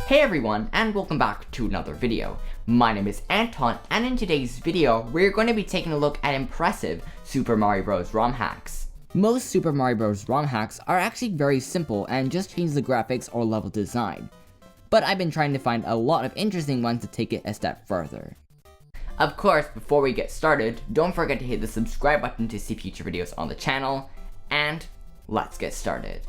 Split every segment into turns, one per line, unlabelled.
Hey everyone, and welcome back to another video. My name is Anton, and in today's video, we're going to be taking a look at impressive Super Mario Bros. ROM hacks. Most Super Mario Bros. ROM hacks are actually very simple and just change the graphics or level design. But I've been trying to find a lot of interesting ones to take it a step further. Of course, before we get started, don't forget to hit the subscribe button to see future videos on the channel, and let's get started.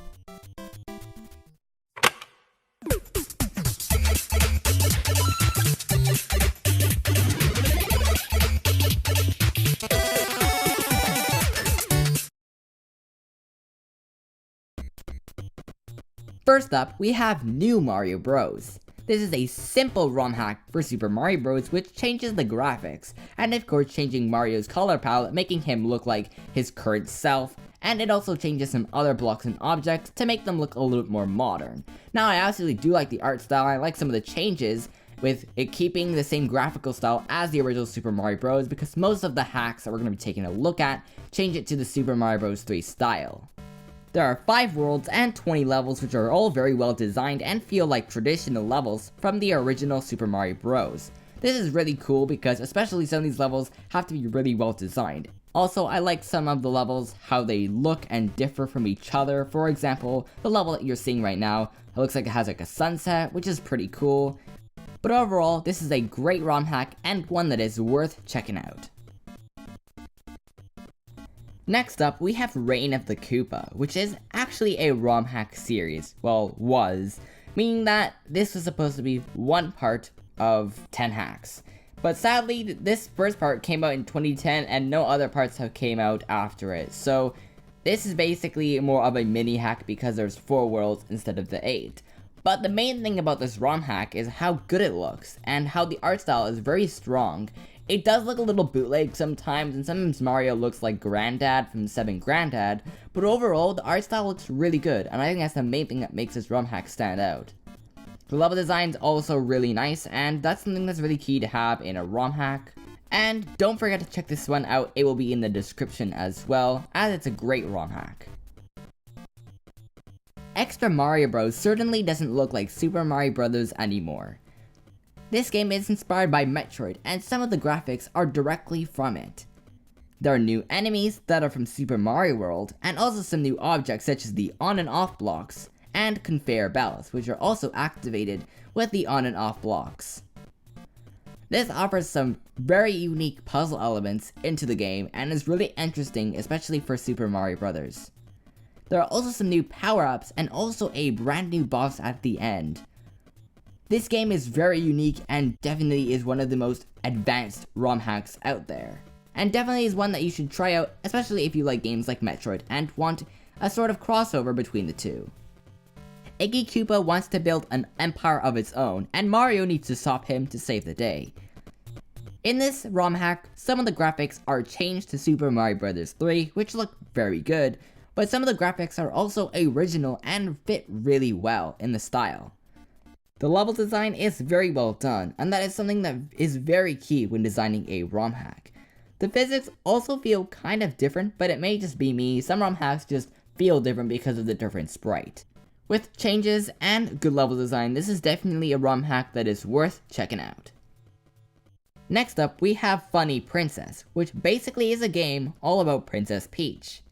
First up, we have New Mario Bros. This is a simple ROM hack for Super Mario Bros. Which changes the graphics, and of course changing Mario's color palette, making him look like his current self, and it also changes some other blocks and objects to make them look a little bit more modern. Now I absolutely do like the art style, I like some of the changes, with it keeping the same graphical style as the original Super Mario Bros. Because most of the hacks that we're going to be taking a look at change it to the Super Mario Bros. 3 style. There are 5 worlds and 20 levels, which are all very well designed and feel like traditional levels from the original Super Mario Bros. This is really cool because especially some of these levels have to be really well designed. Also, I like some of the levels, how they look and differ from each other. For example, the level that you're seeing right now, it looks like it has like a sunset, which is pretty cool. But overall, this is a great ROM hack and one that is worth checking out. Next up, we have Reign of the Koopa, which is actually a ROM hack series, well, was, meaning that this was supposed to be one part of 10 hacks. But sadly, this first part came out in 2010 and no other parts have came out after it, so this is basically more of a mini hack because there's 4 worlds instead of the 8. But the main thing about this ROM hack is how good it looks, and how the art style is very strong. It does look a little bootleg sometimes, and sometimes Mario looks like Granddad from 7 Granddad, but overall, the art style looks really good, and I think that's the main thing that makes this ROM hack stand out. The level design is also really nice, and that's something that's really key to have in a ROM hack. And don't forget to check this one out, it will be in the description as well, as it's a great ROM hack. Extra Mario Bros. Certainly doesn't look like Super Mario Bros. Anymore. This game is inspired by Metroid, and some of the graphics are directly from it. There are new enemies that are from Super Mario World, and also some new objects such as the on and off blocks, and conveyor belts, which are also activated with the on and off blocks. This offers some very unique puzzle elements into the game, and is really interesting, especially for Super Mario Bros. There are also some new power-ups, and also a brand new boss at the end. This game is very unique and definitely is one of the most advanced ROM hacks out there. And definitely is one that you should try out, especially if you like games like Metroid and want a sort of crossover between the two. Iggy Koopa wants to build an empire of its own, and Mario needs to stop him to save the day. In this ROM hack, some of the graphics are changed to Super Mario Bros. 3, which look very good, but some of the graphics are also original and fit really well in the style. The level design is very well done, and that is something that is very key when designing a ROM hack. The physics also feel kind of different, but it may just be me, some ROM hacks just feel different because of the different sprite. With changes and good level design, this is definitely a ROM hack that is worth checking out. Next up, we have Funny Princess, which basically is a game all about Princess Peach.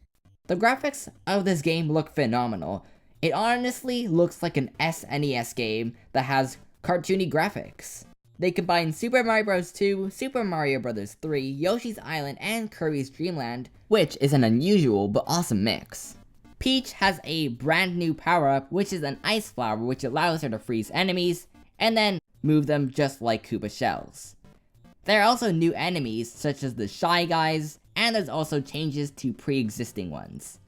The graphics of this game look phenomenal. It honestly looks like an SNES game that has cartoony graphics. They combine Super Mario Bros. 2, Super Mario Bros. 3, Yoshi's Island, and Kirby's Dream Land, which is an unusual but awesome mix. Peach has a brand new power-up, which is an ice flower, which allows her to freeze enemies, and then move them just like Koopa shells. There are also new enemies, such as the Shy Guys, and there's also changes to pre-existing ones.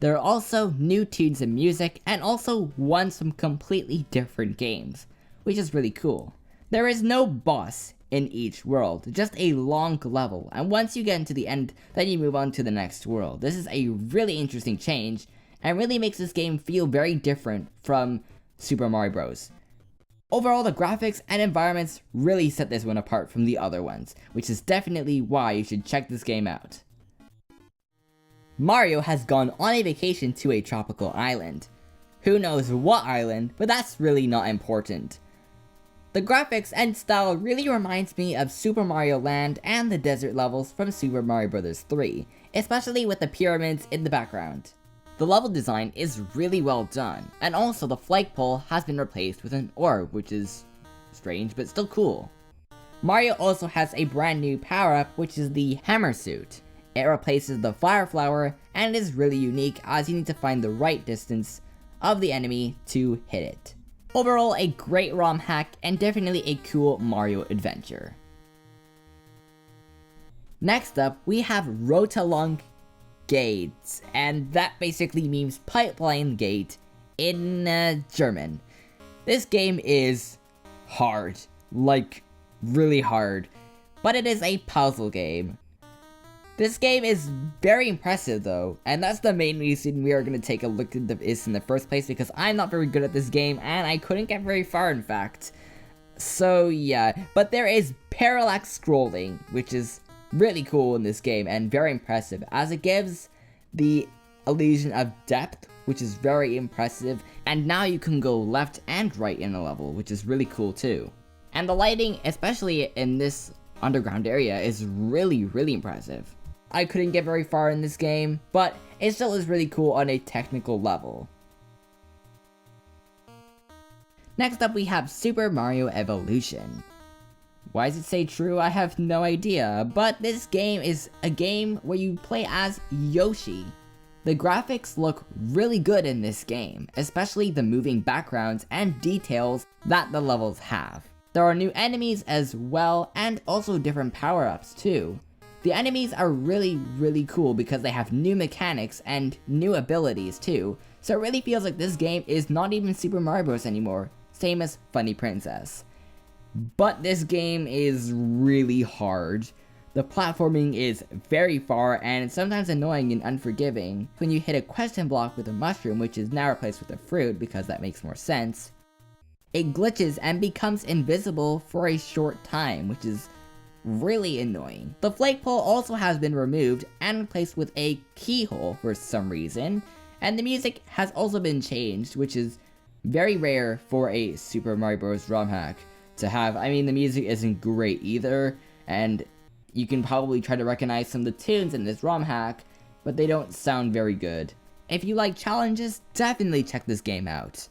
There are also new tunes and music, and also ones from completely different games, which is really cool. There is no boss in each world, just a long level, and once you get into the end, then you move on to the next world. This is a really interesting change, and really makes this game feel very different from Super Mario Bros. Overall, the graphics and environments really set this one apart from the other ones, which is definitely why you should check this game out. Mario has gone on a vacation to a tropical island. who knows what island, but that's really not important. The graphics and style really reminds me of Super Mario Land and the desert levels from Super Mario Bros. 3, especially with the pyramids in the background. The level design is really well done, and also the flagpole has been replaced with an orb, which is strange but still cool. Mario also has a brand new power-up, which is the Hammer Suit. It replaces the Fire Flower and is really unique as you need to find the right distance of the enemy to hit it. Overall, a great ROM hack and definitely a cool Mario adventure. Next up, we have Rohrleitung Gate, and that basically means pipeline gate in German. This game is hard, like really hard, but it is a puzzle game. This game is very impressive though, and that's the main reason we are going to take a look at this in the first place, because I'm not very good at this game and I couldn't get very far in fact. So yeah, but there is parallax scrolling, which is really cool in this game and very impressive as it gives the illusion of depth, which is very impressive, and now you can go left and right in a level, which is really cool too. And the lighting, especially in this underground area, is really impressive. I couldn't get very far in this game, but it still is really cool on a technical level. Next up we have Super Mario Evolution. Why does it say true? I have no idea, but this game is a game where you play as Yoshi. The graphics look really good in this game, especially the moving backgrounds and details that the levels have. There are new enemies as well, and also different power-ups too. The enemies are really cool because they have new mechanics and new abilities too, so it really feels like this game is not even Super Mario Bros. Anymore, same as Funny Princess. But this game is really hard. The platforming is very far and sometimes annoying and unforgiving. When you hit a question block with a mushroom, which is now replaced with a fruit because that makes more sense, it glitches and becomes invisible for a short time, which is really annoying. The flagpole also has been removed and replaced with a keyhole for some reason, and the music has also been changed, which is very rare for a Super Mario Bros. ROM hack to have. I mean, the music isn't great either, and you can probably try to recognize some of the tunes in this ROM hack, but they don't sound very good. If you like challenges, definitely check this game out.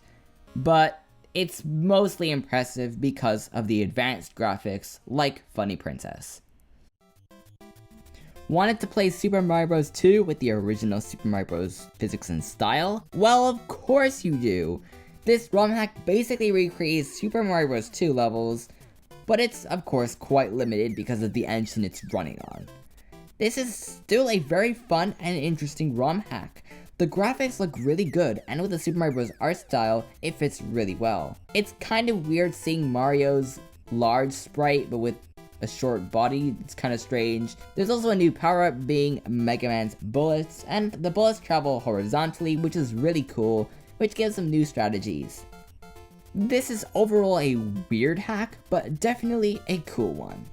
But it's mostly impressive because of the advanced graphics, like Funny Princess. Wanted to play Super Mario Bros. 2 with the original Super Mario Bros. Physics and style? Well, of course you do! This ROM hack basically recreates Super Mario Bros. 2 levels, but it's of course quite limited because of the engine it's running on. This is still a very fun and interesting ROM hack. The graphics look really good, and with the Super Mario Bros. Art style, it fits really well. It's kind of weird seeing Mario's large sprite, but with a short body. It's kind of strange. There's also a new power-up being Mega Man's bullets, and the bullets travel horizontally, which is really cool, which gives some new strategies. This is overall a weird hack, but definitely a cool one.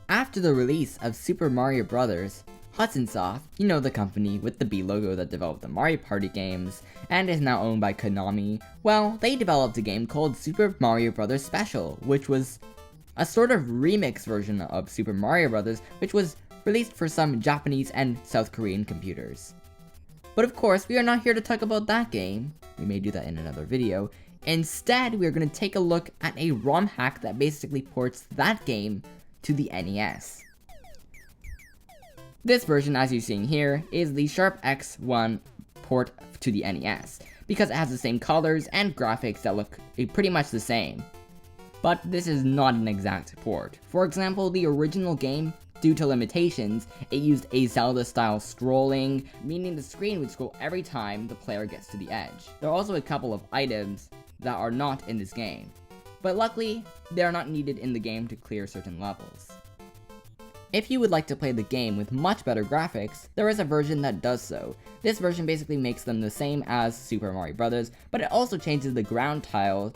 After the release of Super Mario Bros., Hudson Soft, you know, the company with the B logo that developed the Mario Party games, and is now owned by Konami, well, they developed a game called Super Mario Bros. Special, which was a sort of remix version of Super Mario Bros., which was released for some Japanese and South Korean computers. But of course, we are not here to talk about that game. We may do that in another video. Instead, we are going to take a look at a ROM hack that basically ports that game to the NES. This version, as you're seeing here, is the Sharp X1 port to the NES, because it has the same colors and graphics that look pretty much the same. But this is not an exact port. For example, the original game, due to limitations, it used a Zelda-style scrolling, meaning the screen would scroll every time the player gets to the edge. There are also a couple of items that are not in this game, but luckily, they are not needed in the game to clear certain levels. If you would like to play the game with much better graphics, there is a version that does so. This version basically makes them the same as Super Mario Bros., but it also changes the ground tile,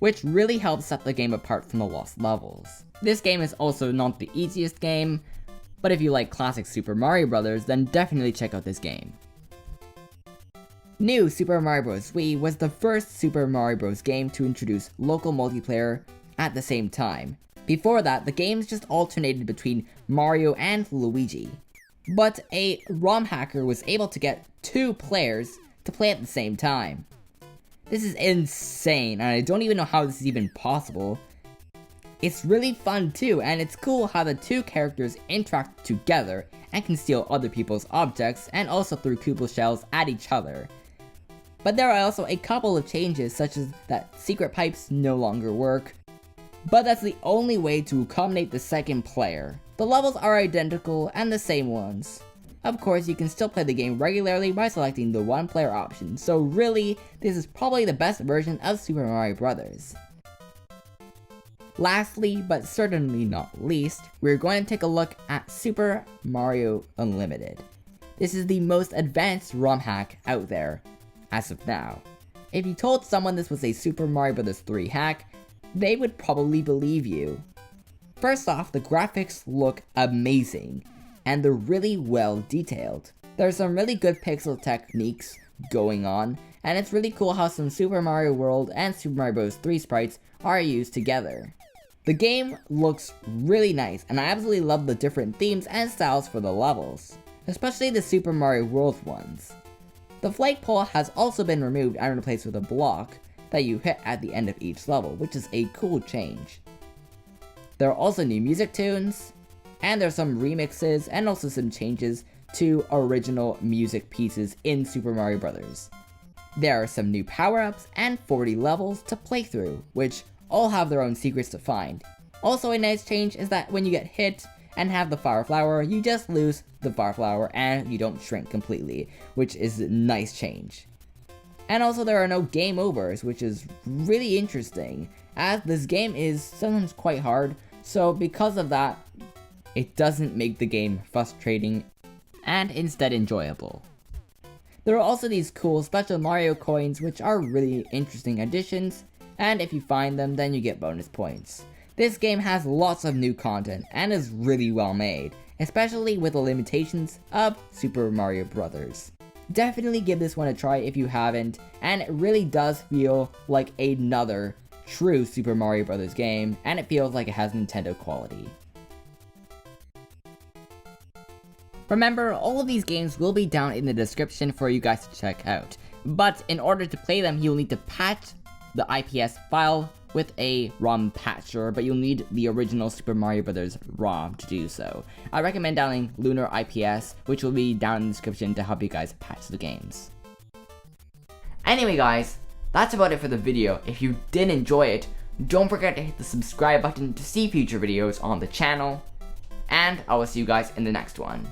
which really helps set the game apart from the lost levels. This game is also not the easiest game, but if you like classic Super Mario Bros., then definitely check out this game. New Super Mario Bros. Wii was the first Super Mario Bros. Game to introduce local multiplayer at the same time. Before that, the games just alternated between Mario and Luigi. But a ROM hacker was able to get 2 players to play at the same time. This is insane, and I don't even know how this is even possible. It's really fun too, and it's cool how the 2 characters interact together and can steal other people's objects and also throw Koopa shells at each other. But there are also a couple of changes, such as that secret pipes no longer work, but that's the only way to accommodate the second player. The levels are identical and the same ones. Of course, you can still play the game regularly by selecting the 1-player option, so really, this is probably the best version of Super Mario Bros. Lastly, but certainly not least, we're going to take a look at Super Mario Unlimited. This is the most advanced ROM hack out there, as of now. If you told someone this was a Super Mario Bros. 3 hack, they would probably believe you. First off, the graphics look amazing, and they're really well detailed. There's some really good pixel techniques going on, and it's really cool how some Super Mario World and Super Mario Bros. 3 sprites are used together. The game looks really nice, and I absolutely love the different themes and styles for the levels, especially the Super Mario World ones. The flagpole has also been removed and replaced with a block that you hit at the end of each level, which is a cool change. There are also new music tunes, and there's some remixes and also some changes to original music pieces in Super Mario Bros. There are some new power-ups and 40 levels to play through, which all have their own secrets to find. Also a nice change is that when you get hit and have the fire flower, you just lose the fire flower and you don't shrink completely, which is a nice change. And also there are no game overs, which is really interesting, as this game is sometimes quite hard, so because of that, it doesn't make the game frustrating and instead enjoyable. There are also these cool special Mario coins, which are really interesting additions, and if you find them, then you get bonus points. This game has lots of new content and is really well made, especially with the limitations of Super Mario Bros. Definitely give this one a try if you haven't, and it really does feel like another true Super Mario Bros. Game, and it feels like it has Nintendo quality. Remember, all of these games will be down in the description for you guys to check out, but in order to play them, you'll need to patch the IPS file with a ROM patcher, but you'll need the original Super Mario Bros. ROM to do so. I recommend downloading Lunar IPS, which will be down in the description to help you guys patch the games. Anyway guys, that's about it for the video. If you did enjoy it, don't forget to hit the subscribe button to see future videos on the channel, and I will see you guys in the next one.